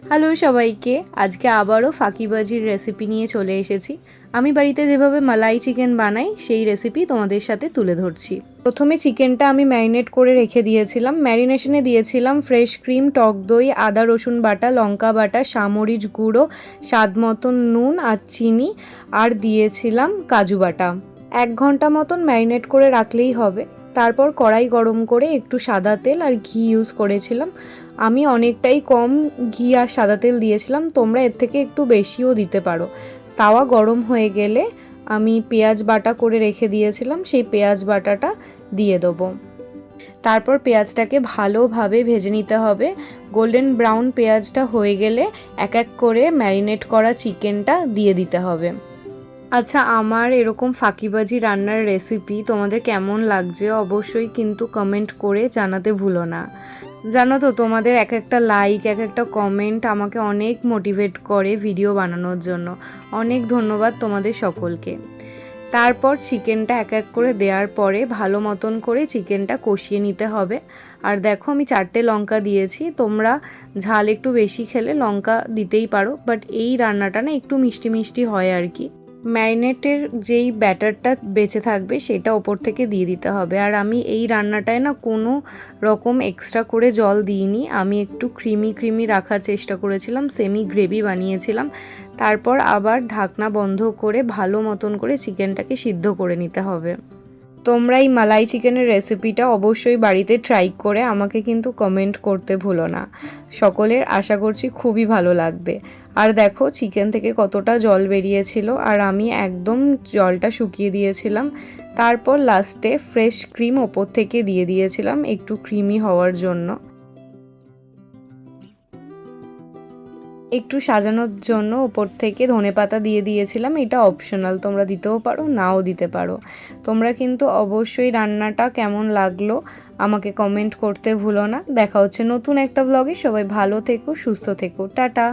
Hello সবাইকে, আজকে আবারও ফাঁকিবাজির রেসিপি নিয়ে চলে এসেছি। আমি বাড়িতে যেভাবে মালাই চিকেন বানাই সেই রেসিপি তোমাদের সাথে তুলে ধরছি। প্রথমে চিকেনটা আমি ম্যারিনেট করে রেখে দিয়েছিলাম। ম্যারিনেশনে দিয়েছিলাম ফ্রেশ ক্রিম, টক দই, আদা রসুন বাটা, লঙ্কা বাটা, সামরিচ গুঁড়ো, স্বাদ মতন নুন আর চিনি, আর দিয়েছিলাম কাজু বাটা। 1 ঘন্টা মতন ম্যারিনেট করে রাখলেই হবে। তারপর কড়াই গরম করে একটু সাদা তেল আর ঘি ইউজ করেছিলাম। আমি অনেকটাই কম ঘি আর সাদা তেল দিয়েছিলাম, তোমরা এর থেকে একটু বেশিও দিতে পারো। তাওয়া গরম হয়ে গেলে আমি পেঁয়াজ বাটা করে রেখে দিয়েছিলাম, সেই পেঁয়াজ বাটাটা দিয়ে দেবো। তারপর পেঁয়াজটাকে ভালোভাবে ভেজে নিতে হবে। গোল্ডেন ব্রাউন পেঁয়াজটা হয়ে গেলে এক এক করে ম্যারিনেট করা চিকেনটা দিয়ে দিতে হবে। আচ্ছা, আমার এরকম ফাঁকিবাজি রান্নার রেসিপি তোমাদের কেমন লাগছে অবশ্যই কিন্তু কমেন্ট করে জানাতে ভুলো না। জানো তো, তোমাদের এক একটা লাইক, এক একটা কমেন্ট আমাকে অনেক মোটিভেট করে ভিডিও বানানোর জন্য। অনেক ধন্যবাদ তোমাদের সকলকে। তারপর চিকেনটা এক এক করে দেওয়ার পরে ভালো মতন করে চিকেনটা কষিয়ে নিতে হবে। আর দেখো, আমি 4টে লঙ্কা দিয়েছি। তোমরা ঝাল একটু বেশি খেলে লঙ্কা দিতেই পারো, বাট এই রান্নাটা না একটু মিষ্টি মিষ্টি হয় আর কি। ম্যারিনেটের যেই ব্যাটারটা বেঁচে থাকবে সেটা ওপর থেকে দিয়ে দিতে হবে। আর আমি এই রান্নাটায় না কোনো রকম এক্সট্রা করে জল দিইনি, আমি একটু ক্রিমি রাখার চেষ্টা করেছিলাম, সেমি গ্রেভি বানিয়েছিলাম। তারপর আবার ঢাকনা বন্ধ করে ভালো মতন করে চিকেনটাকে সিদ্ধ করে নিতে হবে। তোমরা এই মালাই চিকেনের রেসিপিটা অবশ্যই বাড়িতে ট্রাই করে আমাকে কিন্তু কমেন্ট করতে ভুলো না। সকলের আশা করছি খুবই ভালো লাগবে। আর দেখো চিকেন থেকে কতটা জল বেরিয়েছিল, আর আমি একদম জলটা শুকিয়ে দিয়েছিলাম। তারপর লাস্টে ফ্রেশ ক্রিম ওপর থেকে দিয়ে দিয়েছিলাম একটু ক্রিমি হওয়ার জন্য। একটু সাজানোর জন্য ওপর থেকে ধনেপাতা দিয়ে দিয়েছিলাম। এটা অপশনাল, তোমরা দিতেও পারো, নাও দিতে পারো। তোমরা কিন্তু অবশ্যই রান্নাটা কেমন লাগলো আমাকে কমেন্ট করতে ভুলো না। দেখা হচ্ছে নতুন একটা ব্লগে। সবাই ভালো থেকো, সুস্থ থেকো, টাটা।